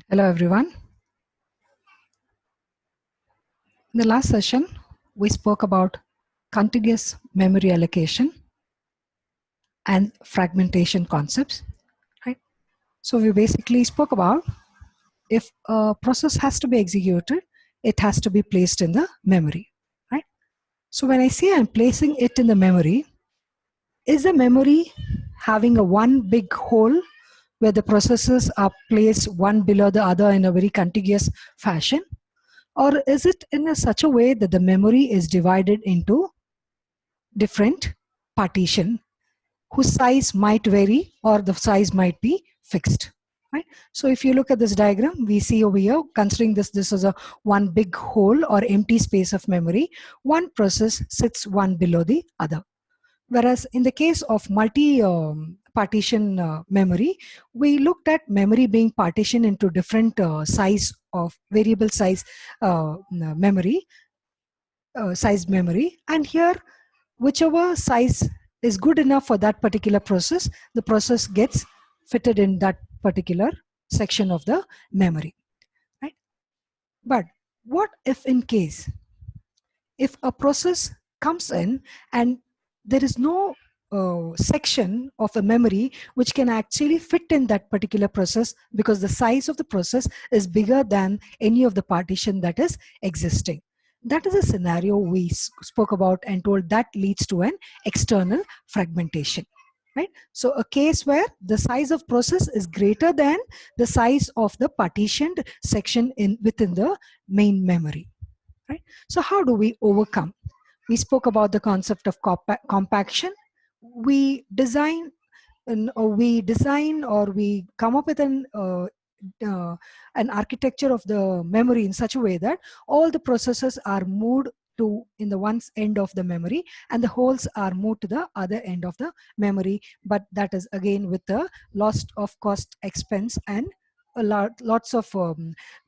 Hello everyone. In the last session, we spoke about contiguous memory allocation and fragmentation concepts, right? So we basically spoke about if a process has to be executed, it has to be placed in the memory, right? So when I say I'm placing it in the memory, is the memory having a one big hole where the processes are placed one below the other in a very contiguous fashion? Or is it in such a way that the memory is divided into different partition whose size might vary or the size might be fixed, right? So if you look at this diagram, we see over here, considering this is a one big hole or empty space of memory, one process sits one below the other. Whereas in the case of multi partition memory, we looked at memory being partitioned into different size of variable size memory, size memory, and here whichever size is good enough for that particular process, the process gets fitted in that particular section of the memory, right? But what if in case if a process comes in and there is no section of a memory which can actually fit in that particular process because the size of the process is bigger than any of the partition that is existing? That is a scenario we spoke about and told that leads to an external fragmentation, right? So a case where the size of process is greater than the size of the partitioned section within the main memory, right? So how do we overcome? We spoke about the concept of compaction. We design or we come up with an architecture of the memory in such a way that all the processes are moved to in the one end of the memory and the holes are moved to the other end of the memory, but that is again with the loss of cost, expense, and lots of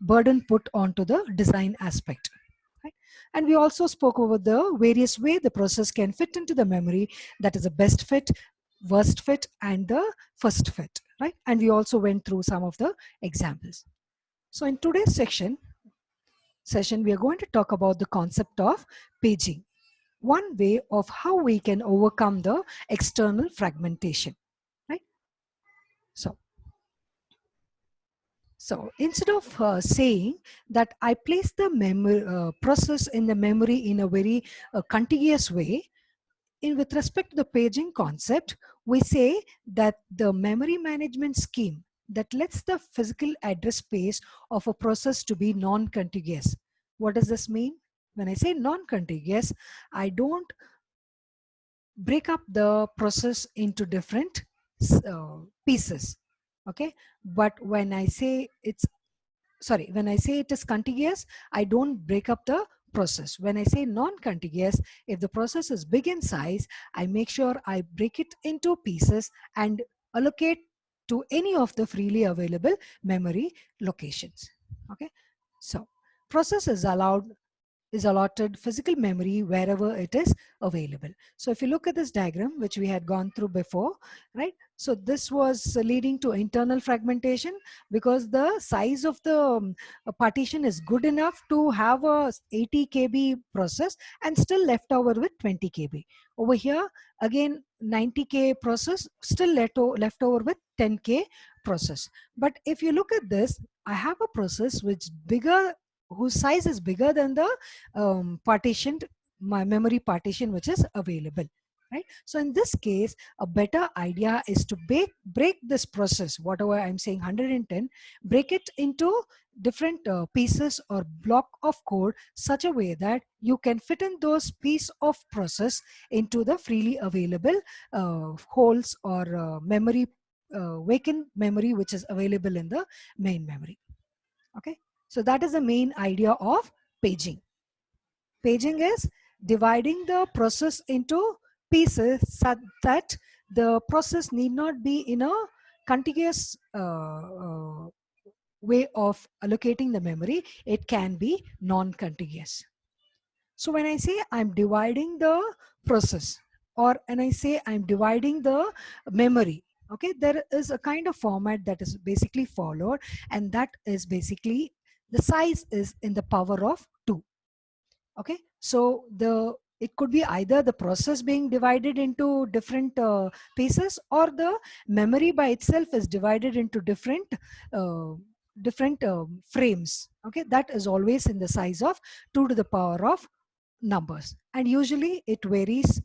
burden put onto the design aspect, right? And we also spoke over the various way the process can fit into the memory, that is the best fit, worst fit, and the first fit, right? And we also went through some of the examples. So in today's session, we are going to talk about the concept of paging, one way of how we can overcome the external fragmentation, right? So instead of saying that I place the memory process in the memory in a very contiguous way, with respect to the paging concept, we say that the memory management scheme that lets the physical address space of a process to be non-contiguous. What does this mean? When I say non-contiguous, I don't break up the process into different pieces. Okay, but when I say when I say it is contiguous, I don't break up the process. When I say non-contiguous, if the process is big in size, I make sure I break it into pieces and allocate to any of the freely available memory locations. Okay, so process is allotted physical memory wherever it is available. So if you look at this diagram, which we had gone through before, right? So this was leading to internal fragmentation because the size of the partition is good enough to have a 80 KB process and still left over with 20 KB. Over here, again, 90K process still left over with 10K process. But if you look at this, I have a process which bigger, whose size is bigger than the partitioned my memory partition which is available, right? So in this case, a better idea is to break this process, whatever I'm saying 110, break it into different pieces or block of code such a way that you can fit in those piece of process into the freely available holes or memory, vacant memory which is available in the main memory. Okay, so that is the main idea of paging. Paging is dividing the process into pieces such that the process need not be in a contiguous way of allocating the memory. It can be non-contiguous. So when I say I'm dividing the process, or when I say I'm dividing the memory, Okay, there is a kind of format that is basically followed, and that is basically the size is in the power of 2. Okay, so it could be either the process being divided into different pieces, or the memory by itself is divided into uh, different frames. Okay, that is always in the size of 2 to the power of numbers, and usually it varies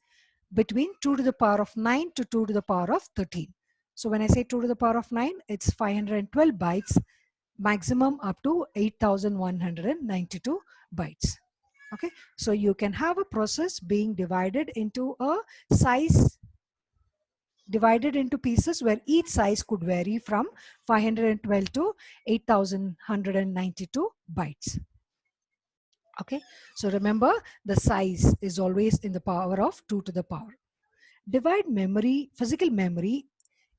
between 2 to the power of 9 to 2 to the power of 13. So when I say 2 to the power of 9, it's 512 bytes, maximum up to 8192 bytes. Okay, so you can have a process being divided into a size, divided into pieces where each size could vary from 512 to 8192 bytes. Okay, so remember, the size is always in the power of 2 to the power. Divide memory, physical memory,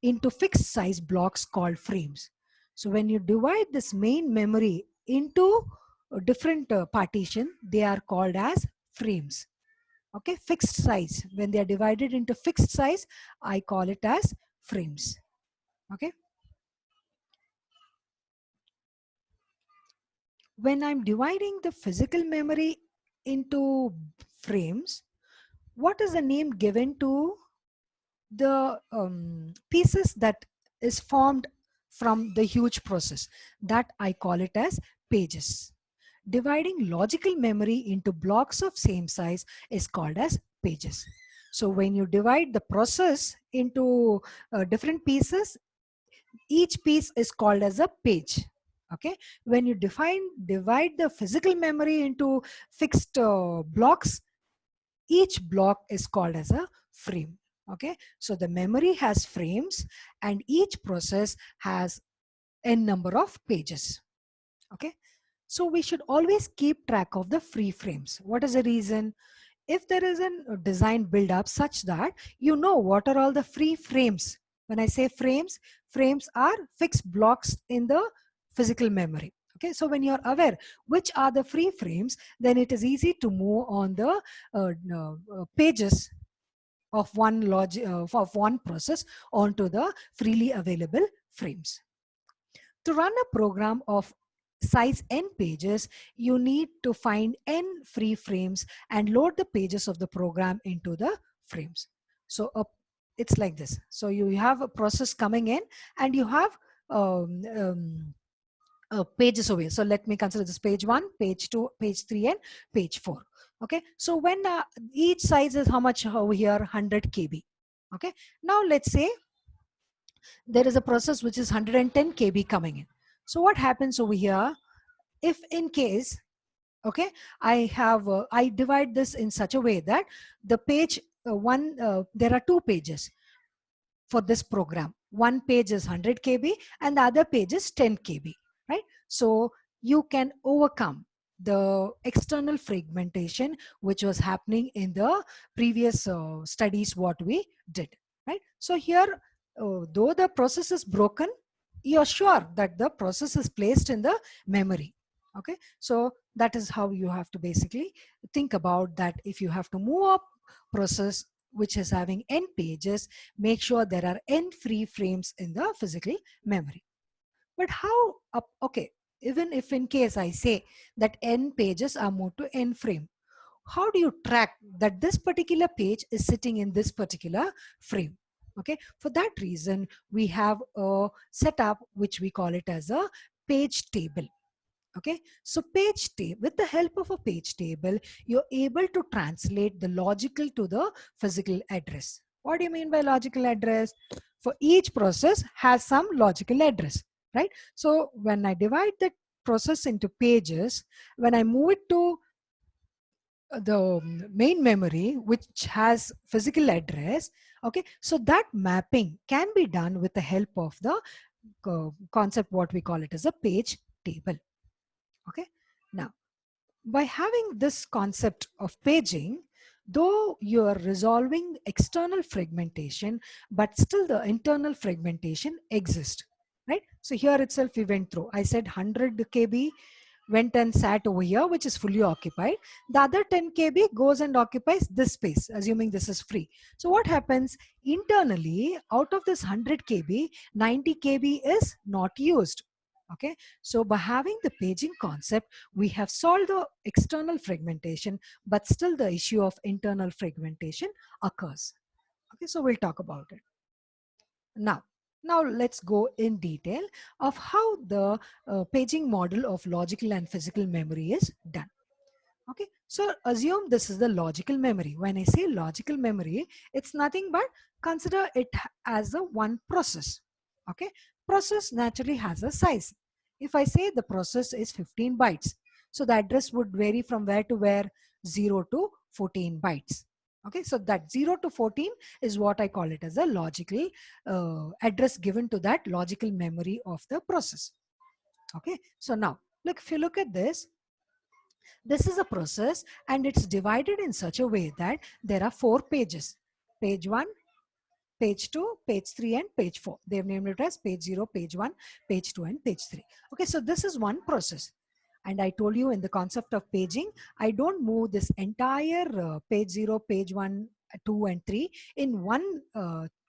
into fixed size blocks called frames. So when you divide this main memory into a different partition, they are called as frames. Okay, fixed size. When they are divided into fixed size, I call it as frames. Okay. When I'm dividing the physical memory into frames, what is the name given to the pieces that is formed from the huge process? That I call it as pages. Dividing logical memory into blocks of same size is called as pages. So when you divide the process into different pieces, each piece is called as a page. Okay, when you divide the physical memory into fixed blocks, each block is called as a frame. Okay, so the memory has frames, and each process has n number of pages. Okay, so we should always keep track of the free frames. What is the reason? If there is a design build up such that you know what are all the free frames. When I say frames, frames are fixed blocks in the physical memory. Okay, so when you're aware which are the free frames, then it is easy to move on the pages of one of one process onto the freely available frames. To run a program of size n pages, you need to find n free frames and load the pages of the program into the frames. So it's like this. So you have a process coming in, and you have pages over here. So let me consider this page 1, page 2, page 3, and page 4. Okay, so when each size is how much over here? 100 KB. Okay, now let's say there is a process which is 110 KB coming in. So what happens over here? If in case, okay, I divide this in such a way that the page there are two pages for this program. One page is 100 KB and the other page is 10 KB, right? So you can overcome the external fragmentation which was happening in the previous studies what we did, right? So here, though the process is broken, you're sure that the process is placed in the memory. Okay, so that is how you have to basically think about that. If you have to move up process which is having n pages, make sure there are n free frames in the physical memory. But how up? Okay, even if in case I say that n pages are moved to n frame, how do you track that this particular page is sitting in this particular frame? Okay, for that reason, we have a setup which we call it as a page table. Okay, so page table, with the help of a page table, you're able to translate the logical to the physical address. What do you mean by logical address? For each process has some logical address, right? So when I divide the process into pages, when I move it to the main memory which has physical address, okay, so that mapping can be done with the help of the concept what we call it as a page table. Okay, now by having this concept of paging, though you are resolving external fragmentation, but still the internal fragmentation exists, right? So here itself we went through, I said 100 KB went and sat over here, which is fully occupied. The other 10 kb goes and occupies this space, assuming this is free. So what happens internally, out of this 100 kb, 90 kb is not used. Okay, so by having the paging concept, we have solved the external fragmentation, but still the issue of internal fragmentation occurs. Okay, so we'll talk about it now. Now let's go in detail of how the paging model of logical and physical memory is done. Okay, so assume this is the logical memory. When I say logical memory, it's nothing but consider it as a one process. Okay, process naturally has a size. If I say the process is 15 bytes, so the address would vary from where to where, 0 to 14 bytes. Okay, so that 0 to 14 is what I call it as a logical address given to that logical memory of the process. Okay, so now look, if you look at this is a process and it's divided in such a way that there are 4 pages: page 1, page 2, page 3, and page 4. They've named it as page 0, page 1, page 2, and page 3. Okay, so this is one process. And I told you in the concept of paging, I don't move this entire page 0, page 1, 2, and 3 in one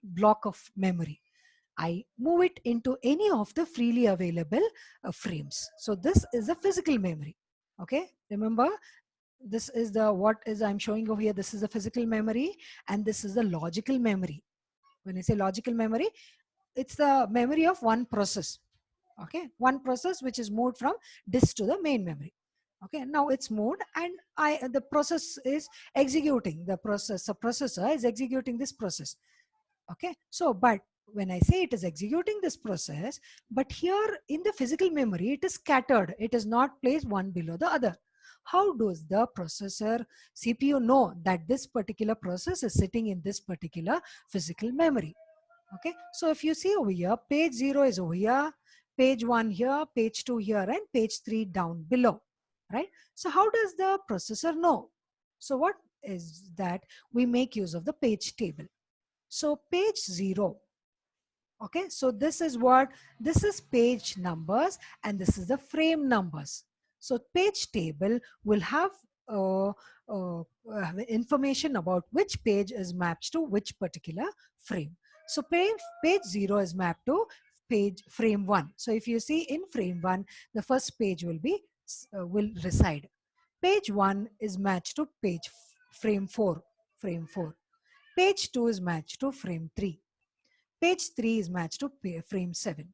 block of memory. I move it into any of the freely available frames. So this is a physical memory. Okay, remember, this is the what is I'm showing over here. This is the physical memory and this is the logical memory. When I say logical memory, it's the memory of one process. Okay, one process which is moved from disk to the main memory. Okay, now it's moved and the process is executing the process. The processor is executing this process. Okay, so but when I say it is executing this process, but here in the physical memory, it is scattered. It is not placed one below the other. How does the processor CPU know that this particular process is sitting in this particular physical memory? Okay, so if you see over here, page 0 is over here, page 1 here, page 2 here, and page 3 down below, right? So how does the processor know? So what is that? We make use of the page table. So page 0, okay, so this is what, this is page numbers and this is the frame numbers. So page table will have information about which page is mapped to which particular frame. So page 0 is mapped to page frame 1. So if you see in frame 1, the first page will be will reside. Page 1 is matched to frame 4, frame 4. Page 2 is matched to frame 3. Page 3 is matched to frame 7.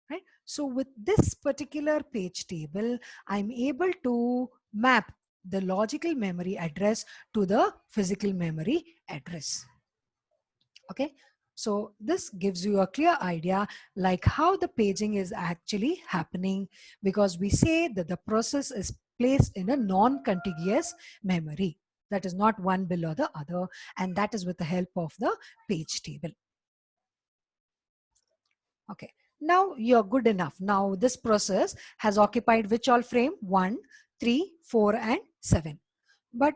Right? So with this particular page table, I'm able to map the logical memory address to the physical memory address. Okay, so this gives you a clear idea like how the paging is actually happening, because we say that the process is placed in a non-contiguous memory, that is not one below the other, and that is with the help of the page table. Okay, now you're good enough. Now this process has occupied which all frame? 1, 3, 4, and 7. But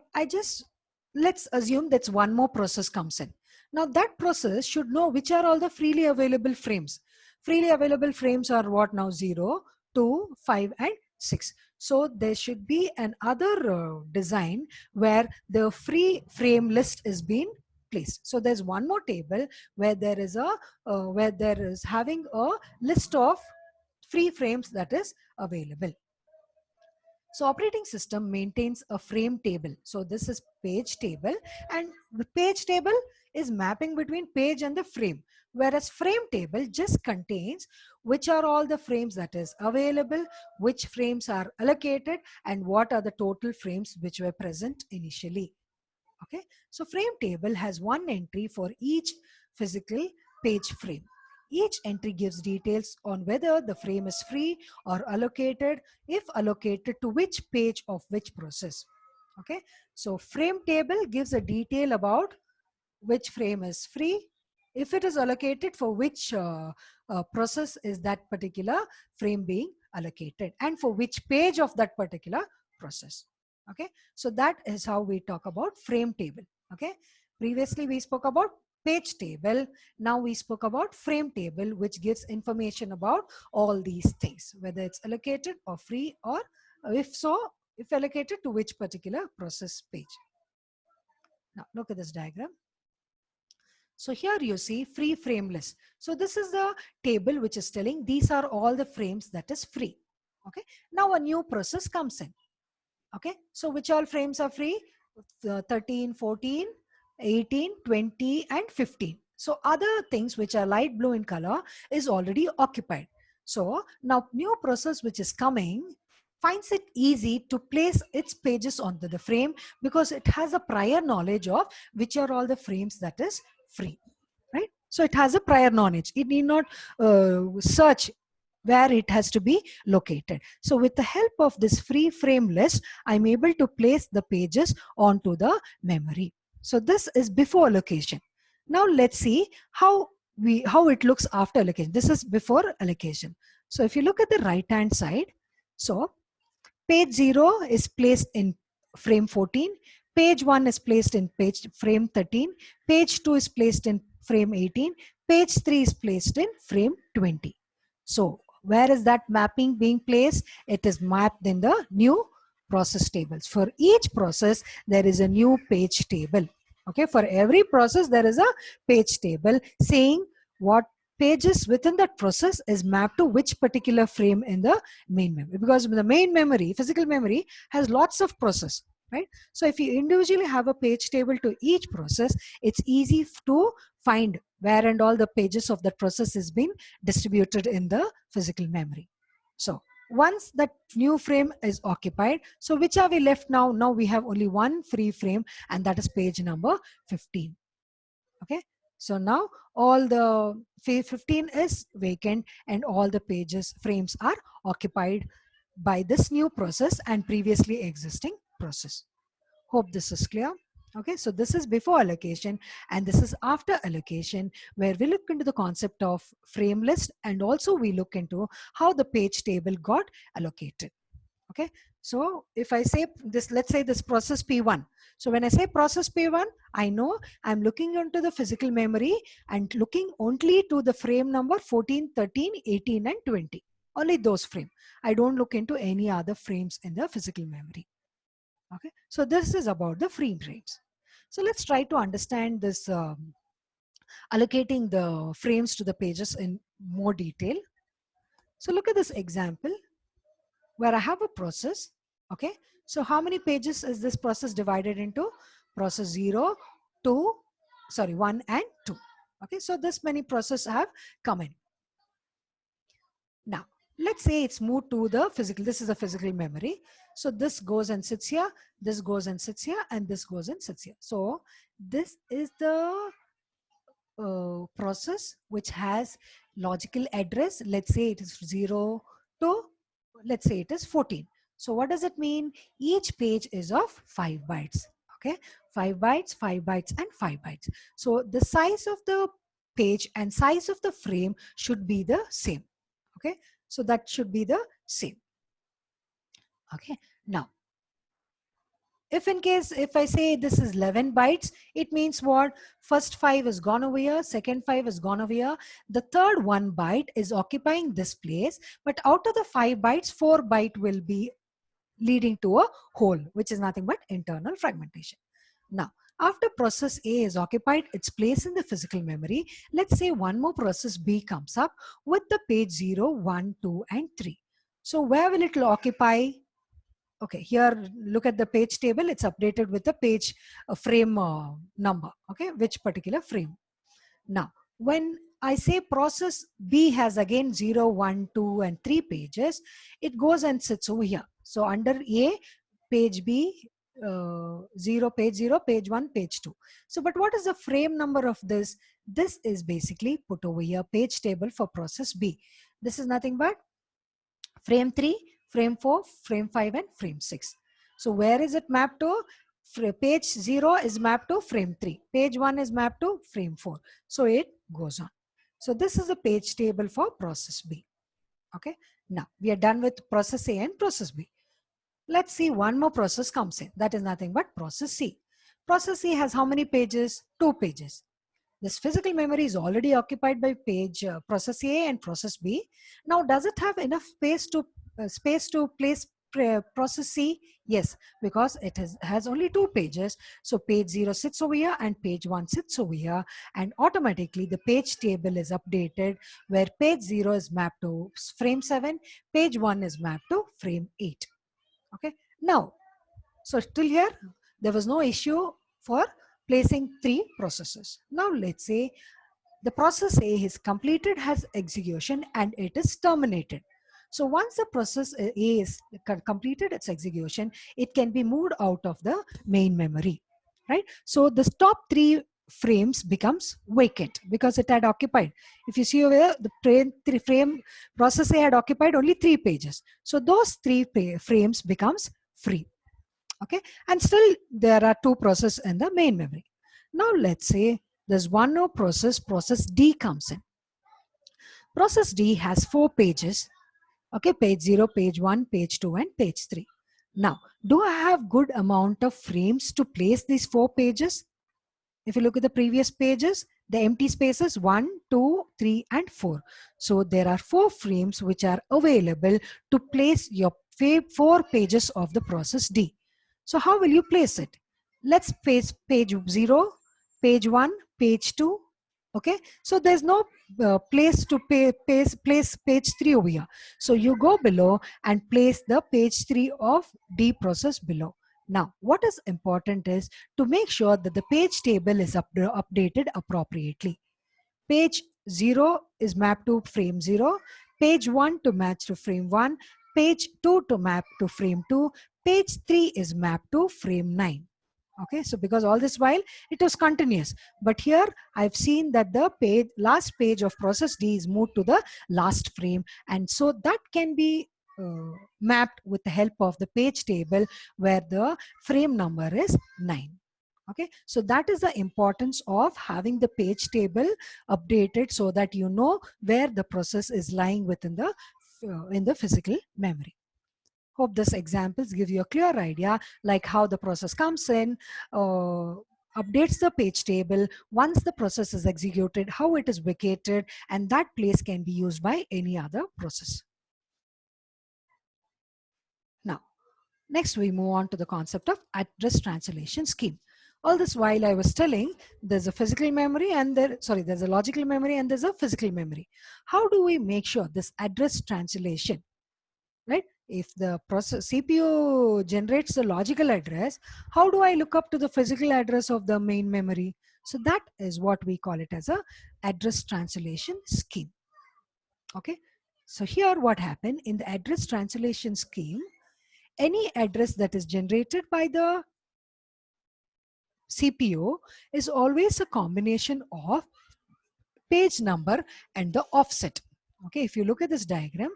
let's assume that's one more process comes in. Now that process should know which are all the freely available frames. Freely available frames are what now? 0, 2, 5, and 6. So there should be another design where the free frame list is being placed. So there's one more table where there is having a list of free frames that is available. So operating system maintains a frame table. So this is page table, and the page table is mapping between page and the frame, whereas frame table just contains which are all the frames that is available, which frames are allocated, and what are the total frames which were present initially. Okay, so frame table has one entry for each physical page frame. Each entry gives details on whether the frame is free or allocated, if allocated to which page of which process. Okay, so frame table gives a detail about which frame is free, if it is allocated, for which process is that particular frame being allocated, and for which page of that particular process. Okay, so that is how we talk about frame table. Okay, previously we spoke about page table, now we spoke about frame table, which gives information about all these things, whether it's allocated or free or If so, if allocated to which particular process page. Now look at this diagram. So here you see free frame list. So this is the table which is telling these are all the frames that is free. Okay. Now a new process comes in. Okay. So which all frames are free? 13, 14, 18, 20 and 15. So other things which are light blue in color is already occupied. So now new process which is coming finds it easy to place its pages onto the frame because it has a prior knowledge of which are all the frames that is free, right? So it has a prior knowledge. It need not search where it has to be located. So with the help of this free frame list, I'm able to place the pages onto the memory. So this is before allocation. Now let's see how it looks after allocation. This is before allocation. So if you look at the right hand side, so page 0 is placed in frame 14, page 1 is placed in frame 13, page 2 is placed in frame 18, page 3 is placed in frame 20. So where is that mapping being placed? It is mapped in the new process tables. For each process, there is a new page table. Okay, for every process, there is a page table saying what pages within that process is mapped to which particular frame in the main memory, because the main memory, physical memory, has lots of process, right? So if you individually have a page table to each process, it's easy to find where and all the pages of that process is being distributed in the physical memory. So once that new frame is occupied, so which are we left now? Now we have only one free frame, and that is page number 15. Okay, so now all the 15 is vacant and all the pages frames are occupied by this new process and previously existing process. Hope this is clear. Okay, so this is before allocation and this is after allocation, where we look into the concept of frame list and also we look into how the page table got allocated. Okay, so if I say this, let's say this process P1. So when I say process P1, I know I'm looking into the physical memory and looking only to the frame number 14, 13, 18 and 20. Only those frames. I don't look into any other frames in the physical memory. Okay, so this is about the free frames. So let's try to understand this allocating the frames to the pages in more detail. So look at this example where I have a process. Okay, so how many pages is this process divided into? Process 0, 2, sorry, 1 and 2. Okay, so this many process have come in. Now let's say it's moved to the physical. This is the physical memory. So this goes and sits here, this goes and sits here, and this goes and sits here. So this is the process which has logical address. Let's say it is 0 to, let's say it is 14. So what does it mean? Each page is of 5 bytes. Okay, 5 bytes, 5 bytes and 5 bytes. So the size of the page and size of the frame should be the same. Okay, so that should be the same. Okay, now if in case, if I say this is 11 bytes, it means what? First 5 is gone over here, second 5 is gone over here. The third 1 byte is occupying this place, but out of the 5 bytes, 4 byte will be leading to a whole, which is nothing but internal fragmentation. Now, after process A is occupied its place in the physical memory, let's say one more process B comes up with the page 0, 1, 2, and 3. So where will it occupy? Okay, here look at the page table. It's updated with the page frame number. Okay, which particular frame. Now, when I say process B has again 0, 1, 2, and 3 pages, it goes and sits over here. So under A, page B, 0, page 1, page 2. So, but what is the frame number of this? This is basically put over here, page table for process B. This is nothing but frame 3, frame 4, frame 5, and frame 6. So where is it mapped to? Page 0 is mapped to frame 3. Page 1 is mapped to frame 4. So it goes on. So this is the page table for process B. Okay. Now we are done with process A and process B. Let's see one more process comes in. That is nothing but process C. Process C has how many pages? 2 pages. This physical memory is already occupied by page process A and process B. Now, does it have enough space to place process C? Yes, because it has only 2 pages. So page 0 sits over here and page 1 sits over here, and automatically the page table is updated where page 0 is mapped to frame 7, page 1 is mapped to frame 8. Okay, now, so till here, there was no issue for placing 3 processes. Now let's say the process A is completed has execution and it is terminated. So once the process A is completed its execution, it can be moved out of the main memory, right? So the top 3 frames becomes vacant because it had occupied. If you see over here, the frame process A had occupied only 3 pages. So those 3 frames becomes free. Okay, and still there are 2 processes in the main memory. Now let's say there's one more process D comes in. Process D has 4 pages. Okay, page 0, page 1, page 2, and page 3. Now, do I have good amount of frames to place these 4 pages? If you look at the previous pages, the empty spaces 1, 2, 3, and 4. So there are 4 frames which are available to place your 4 pages of the process D. So how will you place it? Let's place page 0, page 1, page 2. Okay, so there's no place to place page 3 over here. So you go below and place the page 3 of D process below. Now, what is important is to make sure that the page table is updated appropriately. Page 0 is mapped to frame 0, page 1 to match to frame 1, page 2 to map to frame 2, page 3 is mapped to frame 9. Okay, so because all this while it was continuous, but here I've seen that the last page of process D is moved to the last frame, and so that can be mapped with the help of the page table where the frame number is 9. Okay, so that is the importance of having the page table updated so that you know where the process is lying within the in the physical memory. Hope this examples give you a clear idea like how the process comes in, updates the page table. Once the process is executed, how it is vacated, and that place can be used by any other process. Now, next we move on to the concept of address translation scheme. All this while I was telling there's a physical memory and there's a logical memory and there's a physical memory. How do we make sure this address translation, right? If the process CPU generates the logical address, how do I look up to the physical address of the main memory? So that is what we call it as a address translation scheme. Okay, so here what happened in the address translation scheme, any address that is generated by the CPU is always a combination of page number and the offset. Okay, if you look at this diagram,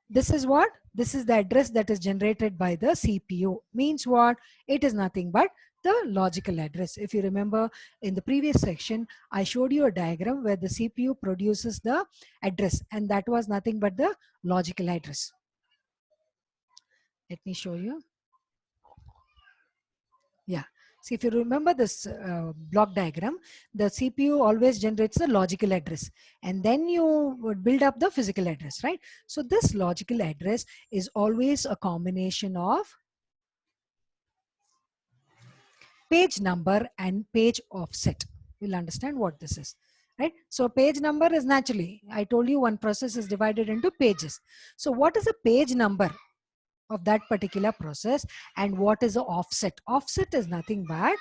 this is what? This is the address that is generated by the CPU. Means what? It is nothing but the logical address. If you remember in the previous section, I showed you a diagram where the CPU produces the address, and that was nothing but the logical address. Let me show you. Yeah. See, if you remember this block diagram, the CPU always generates the logical address and then you would build up the physical address, right? So this logical address is always a combination of page number and page offset. You'll understand what this is, right? So page number is naturally, I told you one process is divided into pages. So what is a page number of that particular process and what is the offset? Offset is nothing but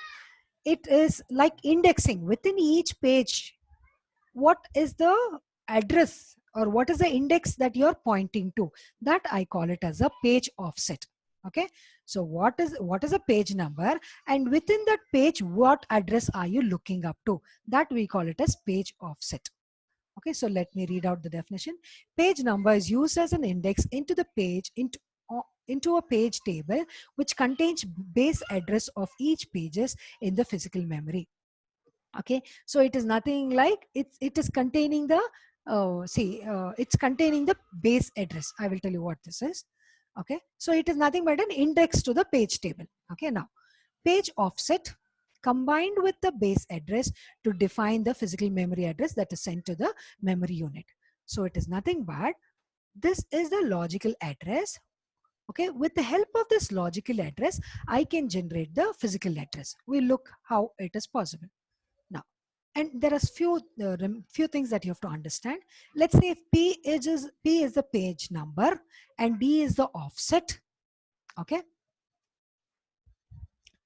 it is like indexing within each page. What is the address or what is the index that you're pointing to? That I call it as a page offset. Okay, so what is a page number, and within that page what address are you looking up to? That we call it as page offset. Okay, so let me read out the definition. Page number is used as an index into the page into a page table which contains base address of each pages in the physical memory. Okay, so it is nothing like it is containing the it's containing the base address. I will tell you what this is. Okay, so it is nothing but an index to the page table. Okay, now page offset combined with the base address to define the physical memory address that is sent to the memory unit. So it is nothing but this is the logical address Okay, with the help of this logical address, I can generate the physical address. We'll look how it is possible. Now, and there are few things that you have to understand. Let's say if P is the page number and D is the offset. Okay.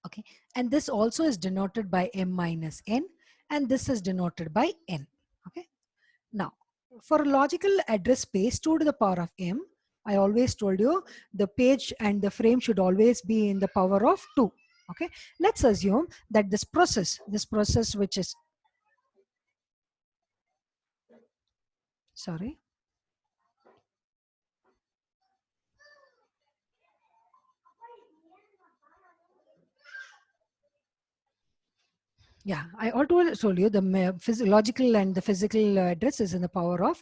Okay. And this also is denoted by M minus N, and this is denoted by N. Okay. Now, for a logical address space 2 to the power of M, I always told you the page and the frame should always be in the power of 2. Okay. Let's assume that this process which is, sorry. Yeah, I already told you the physiological and the physical address is in the power of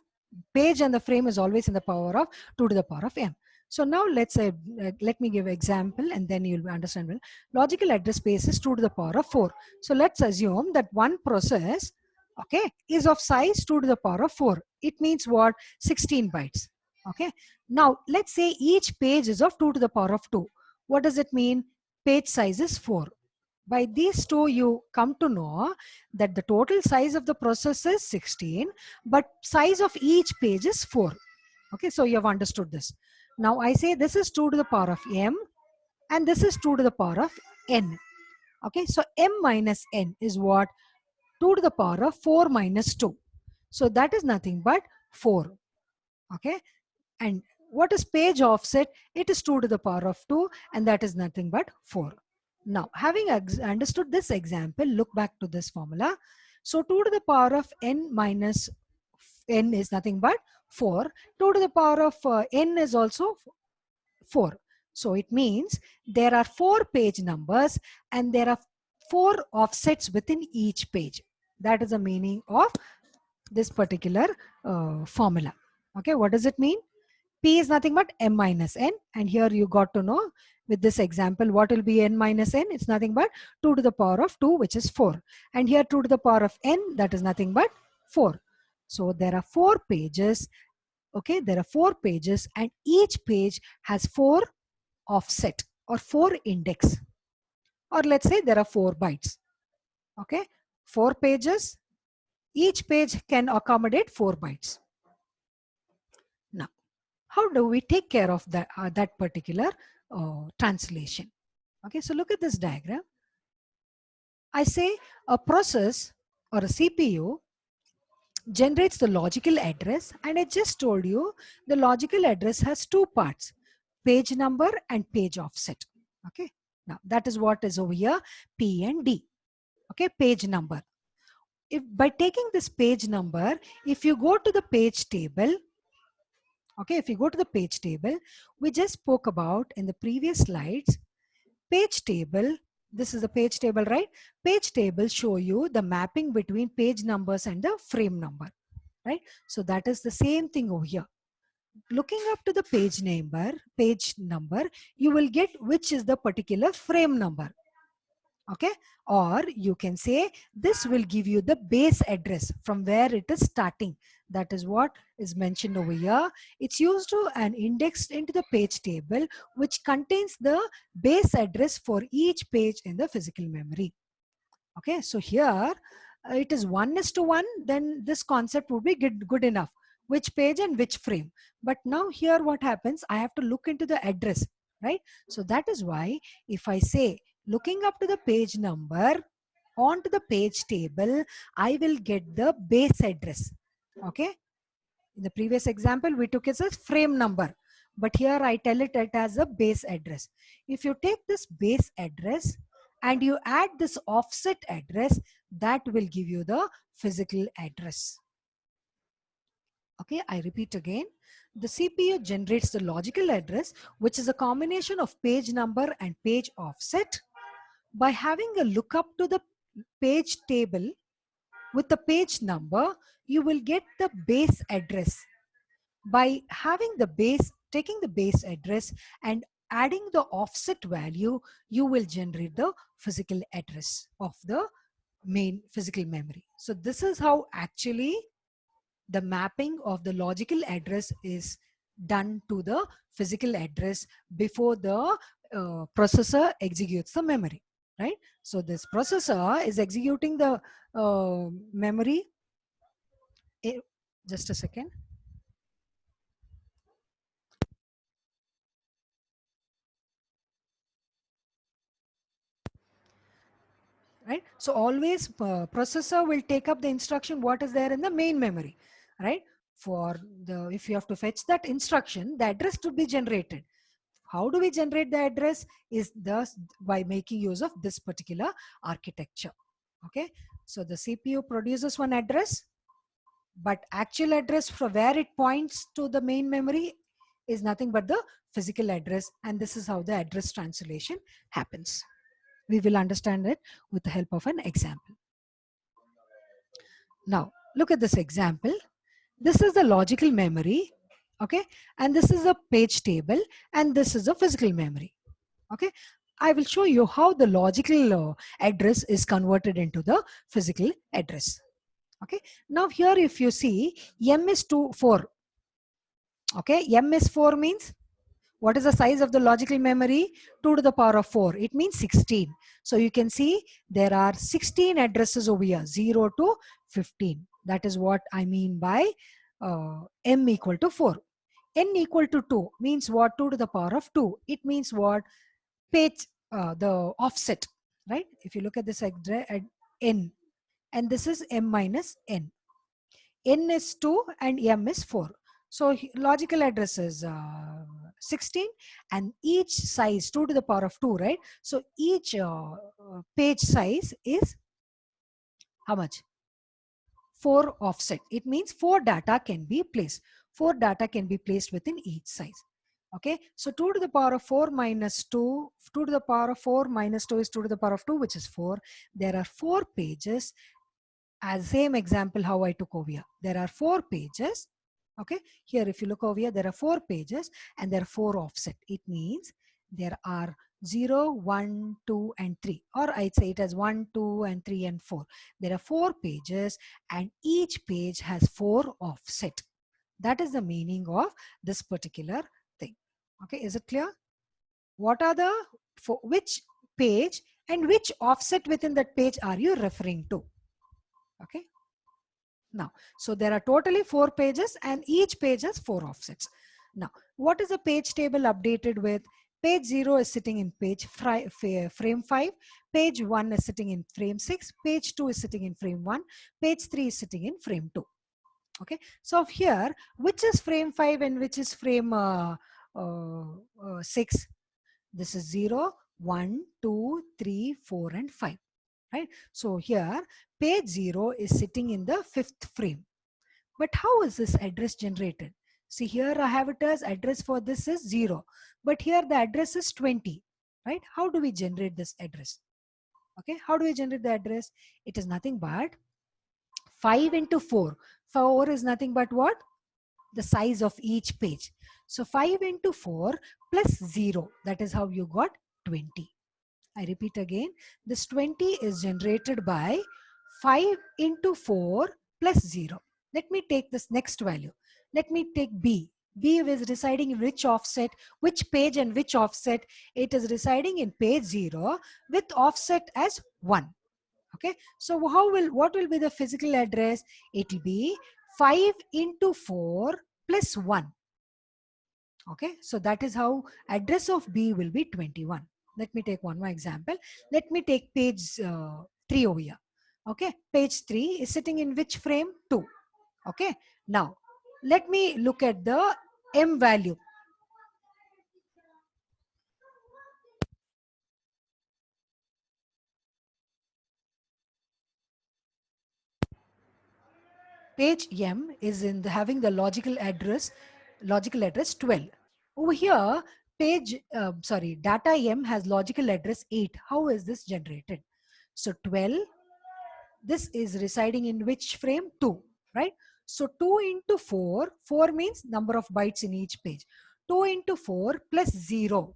page, and the frame is always in the power of 2 to the power of M. So now let's say, let me give an example and then you'll understand well. Logical address space is 2 to the power of 4. So let's assume that one process, okay, is of size 2 to the power of 4. It means what? 16 bytes. Okay. Now let's say each page is of 2 to the power of 2. What does it mean? Page size is 4. By these two, you come to know that the total size of the process is 16, but size of each page is 4. Okay, so you have understood this. Now I say this is 2 to the power of M and this is 2 to the power of N. Okay, so M minus N is what? 2 to the power of 4 minus 2. So that is nothing but 4. Okay, and what is page offset? It is 2 to the power of 2, and that is nothing but 4. Now, having understood this example, look back to this formula. So 2 to the power of n minus n is nothing but 4. 2 to the power of n is also 4. So it means there are 4 page numbers and there are 4 offsets within each page. That is the meaning of this particular formula. Okay, what does it mean? P is nothing but M minus N, and here you got to know with this example what will be N minus N. It's nothing but 2 to the power of 2, which is 4, and here 2 to the power of N, that is nothing but 4. So there are 4 pages. Okay, there are 4 pages and each page has 4 offset or 4 index, or let's say there are 4 bytes. Okay, 4 pages, each page can accommodate 4 bytes. Now, how do we take care of that particular translation? Okay, so look at this diagram. I say a process or a CPU generates the logical address, and I just told you the logical address has 2 parts, page number and page offset. Okay, now that is what is over here, P and D. Okay, page number. If by taking this page number, if you go to the page table, okay, if you go to the page table, we just spoke about in the previous slides, page table, this is the page table, right? Page table show you the mapping between page numbers and the frame number, right? So that is the same thing over here. Looking up to the page number, you will get which is the particular frame number. Okay, or you can say this will give you the base address from where it is starting. That is what is mentioned over here. It's used to and indexed into the page table, which contains the base address for each page in the physical memory. Okay, so here it is 1:1, then this concept would be good enough, which page and which frame. But now here what happens, I have to look into the address, right? So that is why if I say looking up to the page number onto the page table, I will get the base address. Okay, in the previous example we took it as frame number, but here I tell it as a base address. If you take this base address and you add this offset address, that will give you the physical address. Okay, I repeat again. The CPU generates the logical address, which is a combination of page number and page offset. By having a lookup to the page table with the page number, you will get the base address. By having the base, taking the base address and adding the offset value, you will generate the physical address of the main physical memory. So this is how actually the mapping of the logical address is done to the physical address before the processor executes the memory, right? So this processor is executing the memory. Just a second. Right? So always processor will take up the instruction what is there in the main memory, right? For the, if you have to fetch that instruction, the address to be generated. How do we generate the address is thus by making use of this particular architecture. Okay, so the CPU produces one address, but actual address from where it points to the main memory is nothing but the physical address, and this is how the address translation happens. We will understand it with the help of an example. Now, look at this example. This is the logical memory, okay? And this is a page table, and this is a physical memory, okay? I will show you how the logical address is converted into the physical address, okay? Now here if you see, M is 4, okay? M is 4 means, what is the size of the logical memory? 2 to the power of 4. It means 16. So you can see there are 16 addresses over here, 0 to 15. That is what I mean by M equal to 4. N equal to 2 means what? 2 to the power of 2. It means what? Page, the offset, right? If you look at this address at N, and this is M minus N. N is 2 and M is 4. So logical address is 16, and each size 2 to the power of 2, right? So each page size is how much? 4 offset. It means 4 data can be placed. 4 data can be placed within each size. Okay, so 2 to the power of 4 minus 2, 2 to the power of 4 minus 2 is 2 to the power of 2, which is 4. There are 4 pages. As same example how I took over here. There are 4 pages. Okay, here if you look over here, there are 4 pages and there are 4 offset. It means there are 0, 1, 2 and 3, or I'd say it as 1, 2 and 3 and 4. There are 4 pages and each page has 4 offset. That is the meaning of this particular thing. Okay, is it clear? What are the, for which page and which offset within that page are you referring to? Okay. Now, so there are totally 4 pages and each page has 4 offsets. Now, what is a page table updated with? Page 0 is sitting in page frame 5, page 1 is sitting in frame 6, page 2 is sitting in frame 1, page 3 is sitting in frame 2. Okay, so here, which is frame 5 and which is frame 6? This is 0, 1, 2, 3, 4 and 5. Right? So here page 0 is sitting in the 5th frame. But how is this address generated? See here I have it as address for this is 0. But here the address is 20. Right? How do we generate this address? Okay, how do we generate the address? It is nothing but 5 into 4. 4 is nothing but what? The size of each page. So 5 into 4 plus 0. That is how you got 20. I repeat again, this 20 is generated by 5 into 4 plus 0. Let me take this next value. Let me take B. B is residing in which offset, which page and which offset? It is residing in page 0 with offset as 1. Okay, so what will be the physical address? It will be 5 into 4 plus 1. Okay, so that is how address of B will be 21. Let me take one more example. Let me take page 3 over here. Okay, page 3 is sitting in which frame? 2. Okay, now let me look at the M value. Page M is in the, having the logical address 12. Over here, data M has logical address 8. How is this generated? So 12, this is residing in which frame? 2, right? So 2 into 4, 4 means number of bytes in each page. 2 into 4 plus 0.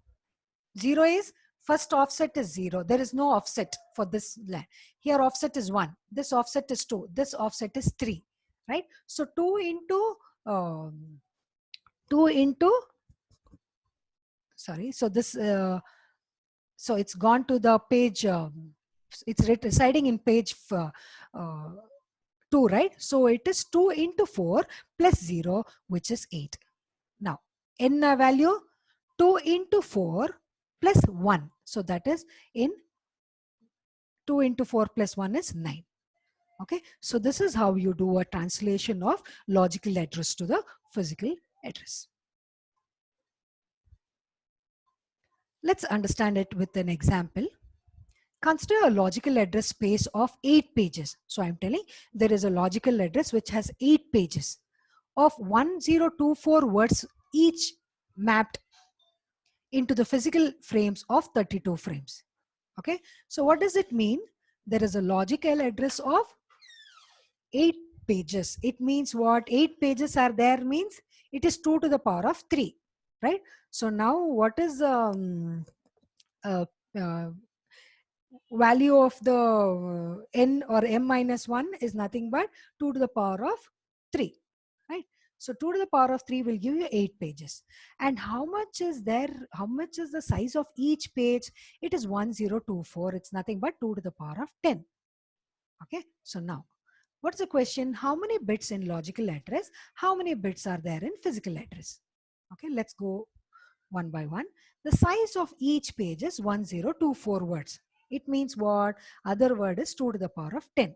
0 is first offset is 0. There is no offset for this. Here offset is 1. This offset is 2. This offset is 3, right? So 2 into 2 into, sorry, so this, so it's gone to the page, it's residing in page uh, 2, right? So it is 2 into 4 plus 0, which is 8. Now, n value 2 into 4 plus 1. So that is in 2 into 4 plus 1 is 9. Okay, so this is how you do a translation of logical address to the physical address. Let's understand it with an example. Consider a logical address space of 8 pages. So I'm telling there is a logical address which has 8 pages of 1024 words each, mapped into the physical frames of 32 frames. Okay, so what does it mean? There is a logical address of 8 pages. It means what? 8 pages are there means it is 2 to the power of 3, right? So now what is uh, uh, value of the n or m minus 1 is nothing but 2 to the power of 3, right? So 2 to the power of 3 will give you 8 pages. And how much is there? How much is the size of each page? It is 1024. It's nothing but 2 to the power of 10. Okay, so now what's the question? How many bits in logical address? How many bits are there in physical address? Okay, let's go one by one. The size of each page is 1024 words. It means what? Other word is 2 to the power of 10.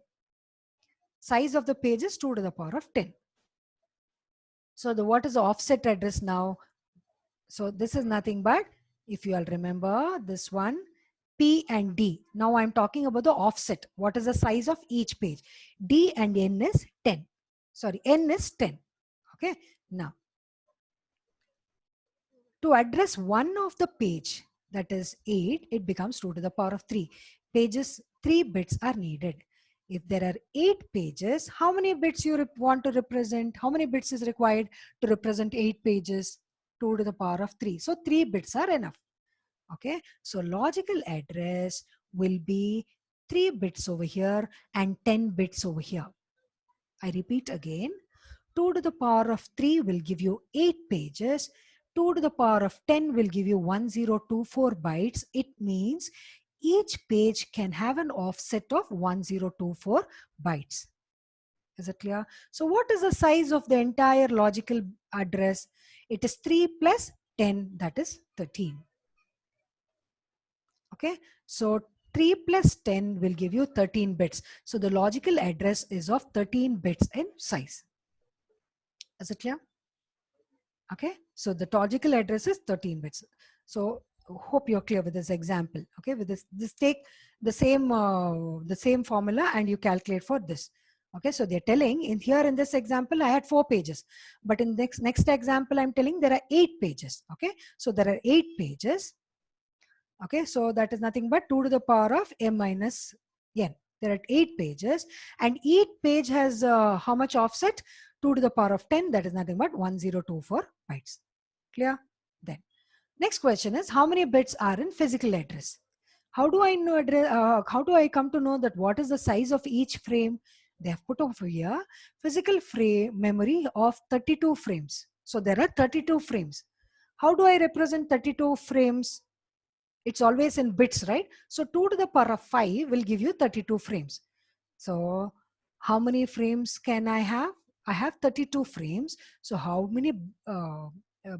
Size of the page is 2 to the power of 10. So the what is the offset address now? So this is nothing but, if you all remember this one, P and D. Now I'm talking about the offset. What is the size of each page? D and N is 10. Sorry, N is 10. Okay. Now, to address one of the page, that is 8, it becomes 2 to the power of 3. Pages, 3 bits are needed. If there are 8 pages, how many bits you want to represent? How many bits is required to represent 8 pages? 2 to the power of 3. So 3 bits are enough. Okay, so logical address will be 3 bits over here and 10 bits over here. I repeat again, 2 to the power of 3 will give you 8 pages. 2 to the power of 10 will give you 1024 bytes. It means each page can have an offset of 1024 bytes. Is it clear? So what is the size of the entire logical address? It is 3 plus 10, that is 13. Okay, so 3 plus 10 will give you 13 bits. So the logical address is of 13 bits in size. Is it clear? Okay, so the logical address is 13 bits. So hope you're clear with this example. Okay, with this take the same formula and you calculate for this. Okay, so they're telling in here in this example I had 4 pages, but in next example I'm telling there are 8 pages. Okay, so there are 8 pages. Okay, so that is nothing but 2 to the power of m minus n. There are 8 pages and each page has how much offset? 2 to the power of 10, that is nothing but 1024 bytes. Clear? Then next question is, how many bits are in physical address? How do I know how do I come to know that what is the size of each frame? They have put over here physical frame memory of 32 frames. So there are 32 frames. How do I represent 32 frames? It's always in bits, right? So 2 to the power of 5 will give you 32 frames. So how many frames can I have? I have 32 frames. So how many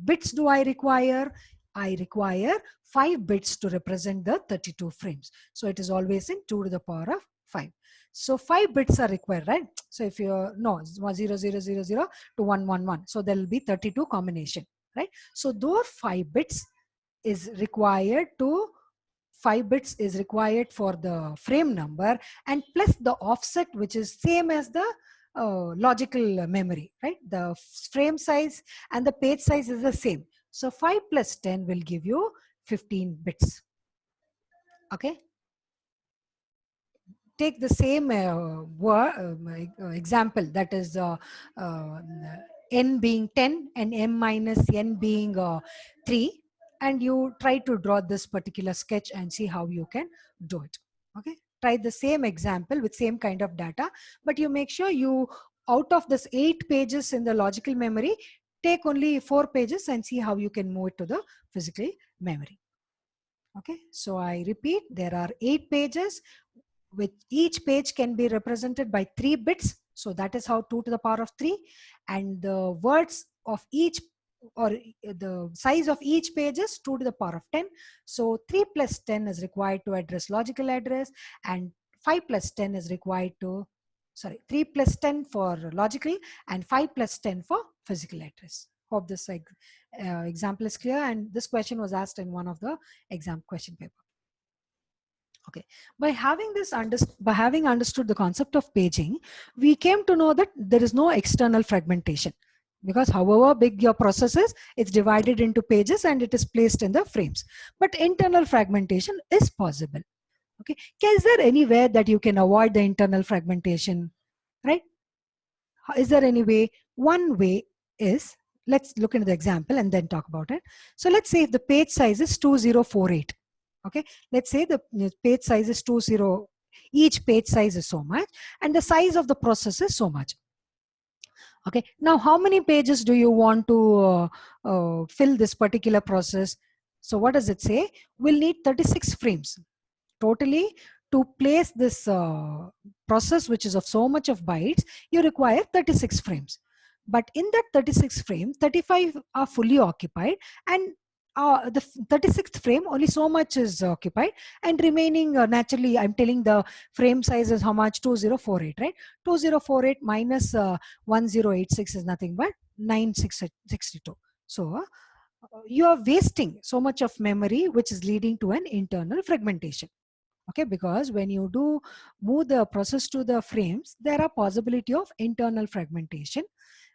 bits do I require? I require 5 bits to represent the 32 frames. So it is always in 2 to the power of 5. So 5 bits are required, right? So if you're, no, 0, 0, 0, 0 to 1, 1, 1. So there will be 32 combination, right? So those 5 bits is required to 5 bits is required for the frame number, and plus the offset which is same as the logical memory, right? The frame size and the page size is the same. So 5 plus 10 will give you 15 bits. Okay, take the same example, that is uh, n being 10 and m minus n being 3, and you try to draw this particular sketch and see how you can do it. Okay, try the same example with same kind of data, but you make sure you, out of this 8 pages in the logical memory, take only 4 pages and see how you can move it to the physical memory. Okay, so I repeat, there are 8 pages, with each page can be represented by 3 bits. So that is how 2 to the power of 3, and the words of each, or the size of each page is 2 to the power of 10. So 3 plus 10 is required to address logical address, and 5 plus 10 is required to, sorry, 3 plus 10 for logical and 5 plus 10 for physical address. Hope this example is clear, and this question was asked in one of the exam question paper. Okay, by having by having understood the concept of paging, we came to know that there is no external fragmentation, because however big your process is, it's divided into pages and it is placed in the frames. But internal fragmentation is possible. Okay, is there anywhere that you can avoid the internal fragmentation, right? Is there any way? One way is, let's look into the example and then talk about it. So let's say if the page size is 2048. Okay, let's say the page size is 20, each page size is so much, and the size of the process is so much. Okay, now how many pages do you want to fill this particular process? So what does it say? We'll need 36 frames totally to place this process, which is of so much of bytes. You require 36 frames, but in that 36 frame, 35 are fully occupied, and the 36th frame only so much is occupied, and remaining naturally, I'm telling the frame size is how much? 2048, right? 2048 minus 1086 is nothing but 9662. So you are wasting so much of memory, which is leading to an internal fragmentation. Okay, because when you do move the process to the frames, there are possibility of internal fragmentation,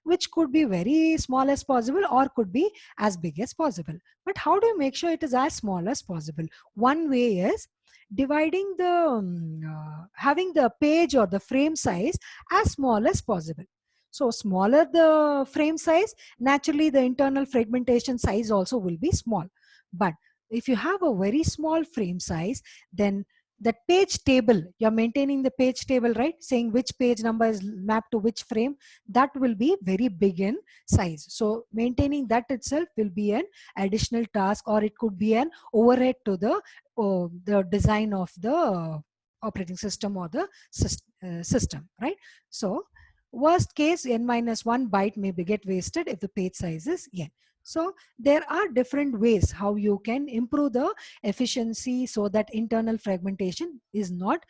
which could be very small as possible or could be as big as possible. But how do you make sure it is as small as possible? One way is dividing the having the page or the frame size as small as possible. So smaller the frame size, naturally the internal fragmentation size also will be small. But if you have a very small frame size, then that page table, you're maintaining the page table, right? Saying which page number is mapped to which frame, that will be very big in size. So maintaining that itself will be an additional task, or it could be an overhead to the design of the operating system or the system, right? So worst case, n minus 1 byte may be get wasted if the page size is n. So there are different ways how you can improve the efficiency so that internal fragmentation is not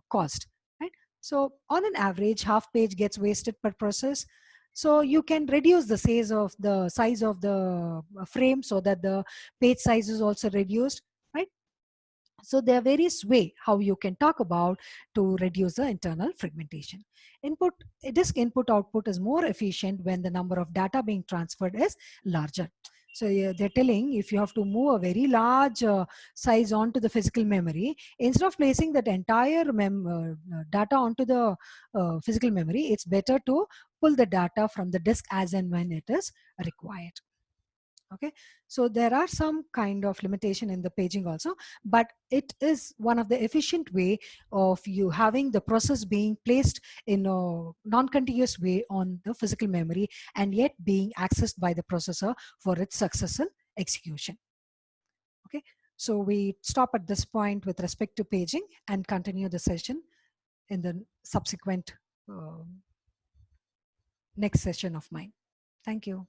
caused, right? So on an average, half page gets wasted per process. So you can reduce the size of the frame so that the page size is also reduced, right? So there are various ways how you can talk about to reduce the internal fragmentation. Input, disk input output is more efficient when the number of data being transferred is larger. So they're telling if you have to move a very large size onto the physical memory, instead of placing that entire data onto the physical memory, it's better to pull the data from the disk as and when it is required. Okay, so there are some kind of limitation in the paging also, but it is one of the efficient way of you having the process being placed in a non-contiguous way on the physical memory and yet being accessed by the processor for its successful execution. Okay, so we stop at this point with respect to paging and continue the session in the subsequent next session of mine. Thank you.